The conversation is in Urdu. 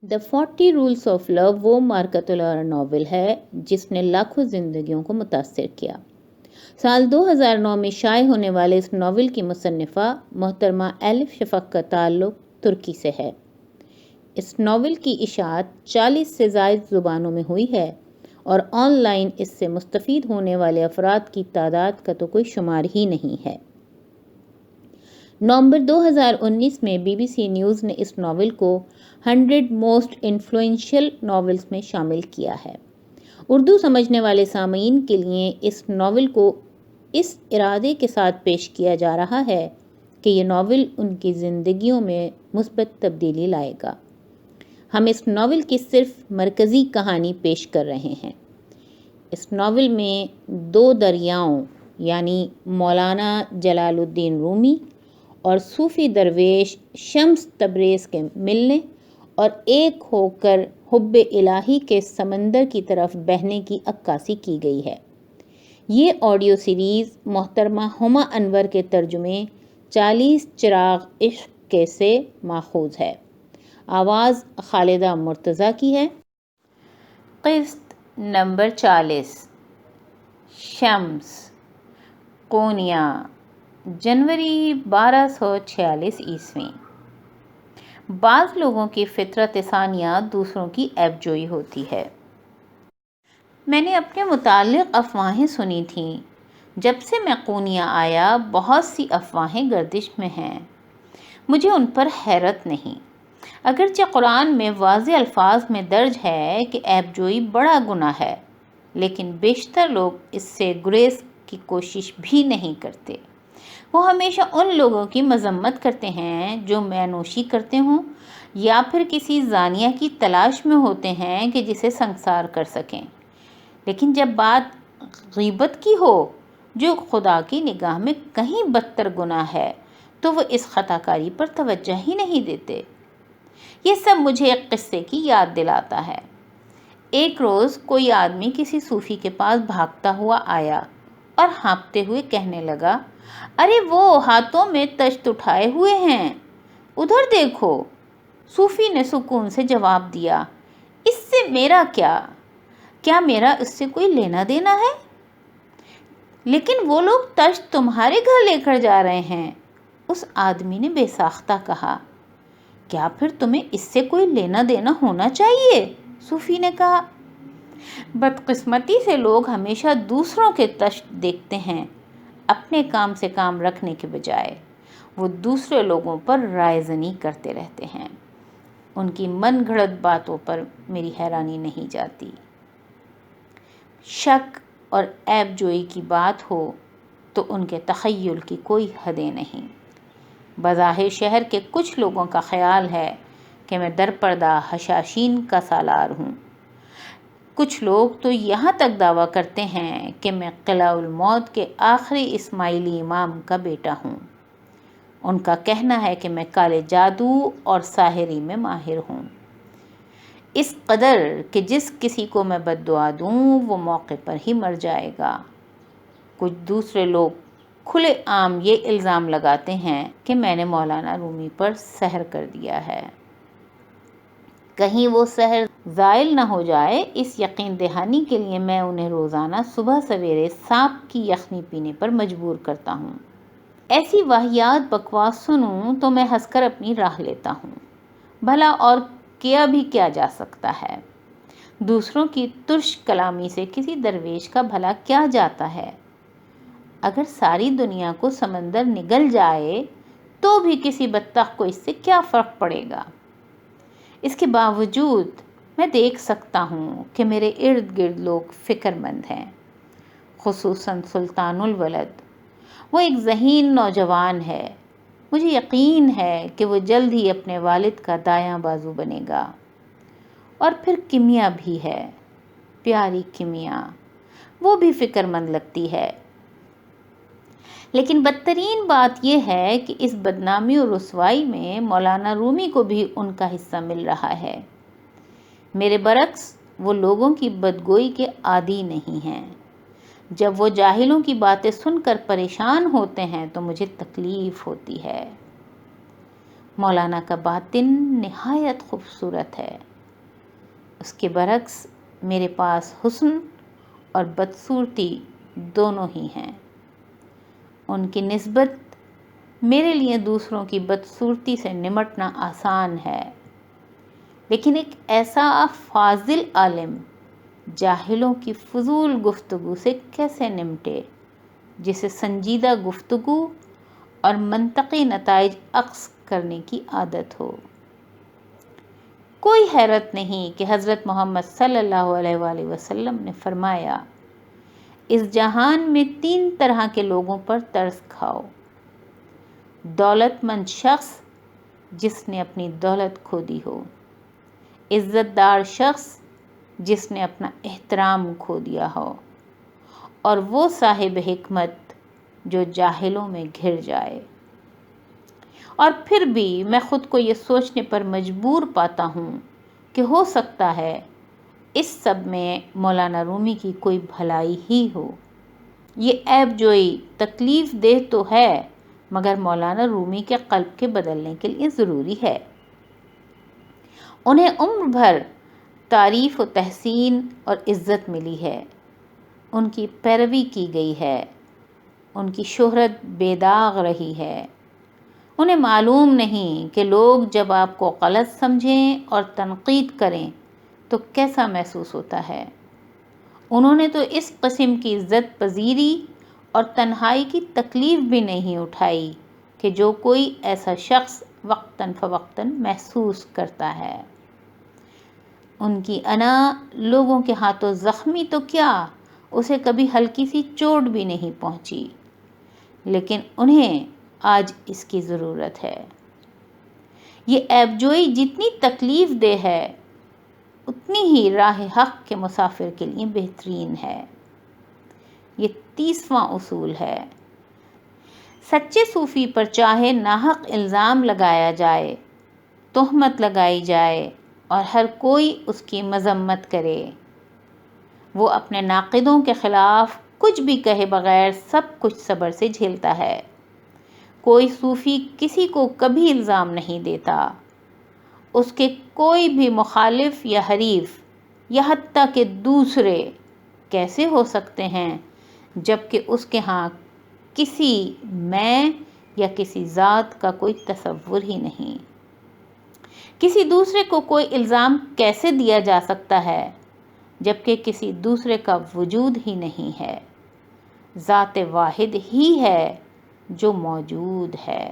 دا 40 رولز آف لو وہ مارکت الارا ناول ہے جس نے لاکھوں زندگیوں کو متاثر کیا۔ سال 2009 میں شائع ہونے والے اس ناول کی مصنفہ محترمہ ایلف شفق کا تعلق ترکی سے ہے۔ اس ناول کی اشاعت 40 سے زائد زبانوں میں ہوئی ہے اور آن لائن اس سے مستفید ہونے والے افراد کی تعداد کا تو کوئی شمار ہی نہیں ہے۔ نومبر 2019 میں بی بی سی نیوز نے اس ناول کو 100 موسٹ انفلوئنشل ناولز میں شامل کیا ہے۔ اردو سمجھنے والے سامعین کے لیے اس ناول کو اس ارادے کے ساتھ پیش کیا جا رہا ہے کہ یہ ناول ان کی زندگیوں میں مثبت تبدیلی لائے گا۔ ہم اس ناول کی صرف مرکزی کہانی پیش کر رہے ہیں۔ اس ناول میں 2 دریاؤں یعنی مولانا جلال الدین رومی اور صوفی درویش شمس تبریز کے ملنے اور ایک ہو کر حب الہی کے سمندر کی طرف بہنے کی عکاسی کی گئی ہے۔ یہ آڈیو سیریز محترمہ ہما انور کے ترجمے 40 چراغ عشق کے سے ماخوذ ہے۔ آواز خالدہ مرتضیٰ کی ہے۔ قسط نمبر 40 شمس قونیہ جنوری 1246 عیسوی۔ بعض لوگوں کی فطرت ثانیہ دوسروں کی عیب جوئی ہوتی ہے۔ میں نے اپنے متعلق افواہیں سنی تھیں۔ جب سے میں قونیہ آیا بہت سی افواہیں گردش میں ہیں۔ مجھے ان پر حیرت نہیں۔ اگرچہ قرآن میں واضح الفاظ میں درج ہے کہ عیب جوئی بڑا گناہ ہے، لیکن بیشتر لوگ اس سے گریز کی کوشش بھی نہیں کرتے۔ وہ ہمیشہ ان لوگوں کی مذمت کرتے ہیں جو مینوشی کرتے ہوں یا پھر کسی زانیہ کی تلاش میں ہوتے ہیں کہ جسے سنسار کر سکیں۔ لیکن جب بات غیبت کی ہو جو خدا کی نگاہ میں کہیں بدتر گناہ ہے تو وہ اس خطا کاری پر توجہ ہی نہیں دیتے۔ یہ سب مجھے ایک قصے کی یاد دلاتا ہے۔ ایک روز کوئی آدمی کسی صوفی کے پاس بھاگتا ہوا آیا اور ہانپتے ہوئے کہنے لگا، ارے وہ ہاتھوں میں تشت اٹھائے ہوئے ہیں، ادھر دیکھو۔ صوفی نے سکون سے جواب دیا، اس سے میرا کیا میرا اس سے کوئی لینا دینا ہے؟ لیکن وہ لوگ تشت تمہارے گھر لے کر جا رہے ہیں۔ اس آدمی نے بے ساختہ کہا، کیا پھر تمہیں اس سے کوئی لینا دینا ہونا چاہیے؟ صوفی نے کہا، بدقسمتی سے لوگ ہمیشہ دوسروں کے تشت دیکھتے ہیں، اپنے کام سے کام رکھنے کے بجائے وہ دوسرے لوگوں پر رائے زنی کرتے رہتے ہیں۔ ان کی من گھڑت باتوں پر میری حیرانی نہیں جاتی۔ شک اور عیب جوئی کی بات ہو تو ان کے تخیل کی کوئی حدیں نہیں۔ بظاہر شہر کے کچھ لوگوں کا خیال ہے کہ میں درپردہ حشاشین کا سالار ہوں۔ کچھ لوگ تو یہاں تک دعویٰ کرتے ہیں کہ میں قلعہ الموت کے آخری اسماعیلی امام کا بیٹا ہوں۔ ان کا کہنا ہے کہ میں کالے جادو اور ساحری میں ماہر ہوں، اس قدر کہ جس کسی کو میں بد دعا دوں وہ موقع پر ہی مر جائے گا۔ کچھ دوسرے لوگ کھلے عام یہ الزام لگاتے ہیں کہ میں نے مولانا رومی پر سحر کر دیا ہے۔ کہیں وہ سحر زائل نہ ہو جائے، اس یقین دہانی کے لیے میں انہیں روزانہ صبح سویرے سانپ کی یخنی پینے پر مجبور کرتا ہوں۔ ایسی واہیات بکواس سنوں تو میں ہنس کر اپنی راہ لیتا ہوں۔ بھلا اور کیا بھی کیا جا سکتا ہے؟ دوسروں کی ترش کلامی سے کسی درویش کا بھلا کیا جاتا ہے؟ اگر ساری دنیا کو سمندر نگل جائے تو بھی کسی بطخ کو اس سے کیا فرق پڑے گا؟ اس کے باوجود میں دیکھ سکتا ہوں کہ میرے ارد گرد لوگ فکر مند ہیں، خصوصاً سلطان الولد۔ وہ ایک ذہین نوجوان ہے۔ مجھے یقین ہے کہ وہ جلد ہی اپنے والد کا دایاں بازو بنے گا۔ اور پھر کیمیا بھی ہے، پیاری کیمیا، وہ بھی فکر مند لگتی ہے۔ لیکن بدترین بات یہ ہے کہ اس بدنامی اور رسوائی میں مولانا رومی کو بھی ان کا حصہ مل رہا ہے۔ میرے برعکس وہ لوگوں کی بدگوئی کے عادی نہیں ہیں۔ جب وہ جاہلوں کی باتیں سن کر پریشان ہوتے ہیں تو مجھے تکلیف ہوتی ہے۔ مولانا کا باطن نہایت خوبصورت ہے۔ اس کے برعکس میرے پاس حسن اور بدصورتی دونوں ہی ہیں۔ ان کی نسبت میرے لیے دوسروں کی بدصورتی سے نمٹنا آسان ہے، لیکن ایک ایسا فاضل عالم جاہلوں کی فضول گفتگو سے کیسے نمٹے جسے سنجیدہ گفتگو اور منطقی نتائج اخذ کرنے کی عادت ہو۔ کوئی حیرت نہیں کہ حضرت محمد صلی اللہ علیہ وآلہ وسلم نے فرمایا، اس جہان میں 3 طرح کے لوگوں پر ترس کھاؤ: دولت مند شخص جس نے اپنی دولت کھو دی ہو، عزت دار شخص جس نے اپنا احترام کھو دیا ہو، اور وہ صاحب حکمت جو جاہلوں میں گھر جائے۔ اور پھر بھی میں خود کو یہ سوچنے پر مجبور پاتا ہوں کہ ہو سکتا ہے اس سب میں مولانا رومی کی کوئی بھلائی ہی ہو۔ یہ عیب جوئی تکلیف دہ تو ہے، مگر مولانا رومی کے قلب کے بدلنے کے لیے ضروری ہے۔ انہیں عمر بھر تعریف و تحسین اور عزت ملی ہے، ان کی پیروی کی گئی ہے، ان کی شہرت بے داغ رہی ہے۔ انہیں معلوم نہیں کہ لوگ جب آپ کو غلط سمجھیں اور تنقید کریں تو کیسا محسوس ہوتا ہے۔ انہوں نے تو اس قسم کی عزت پذیری اور تنہائی کی تکلیف بھی نہیں اٹھائی کہ جو کوئی ایسا شخص وقتاً فوقتاً محسوس کرتا ہے۔ ان کی انا لوگوں کے ہاتھوں زخمی تو کیا، اسے کبھی ہلکی سی چوٹ بھی نہیں پہنچی، لیکن انہیں آج اس کی ضرورت ہے۔ یہ عیب جوئی جتنی تکلیف دہ ہے اتنی ہی راہ حق کے مسافر کے لیے بہترین ہے۔ یہ 30واں اصول ہے۔ سچے صوفی پر چاہے ناحق الزام لگایا جائے، تہمت لگائی جائے اور ہر کوئی اس کی مذمت کرے، وہ اپنے ناقدوں کے خلاف کچھ بھی کہے بغیر سب کچھ صبر سے جھیلتا ہے۔ کوئی صوفی کسی کو کبھی الزام نہیں دیتا، اس کے کوئی بھی مخالف یا حریف یا حتیٰ کہ دوسرے کیسے ہو سکتے ہیں جبکہ اس کے ہاں کسی میں یا کسی ذات کا کوئی تصور ہی نہیں۔ کسی دوسرے کو کوئی الزام کیسے دیا جا سکتا ہے جبکہ کسی دوسرے کا وجود ہی نہیں ہے؟ ذات واحد ہی ہے جو موجود ہے۔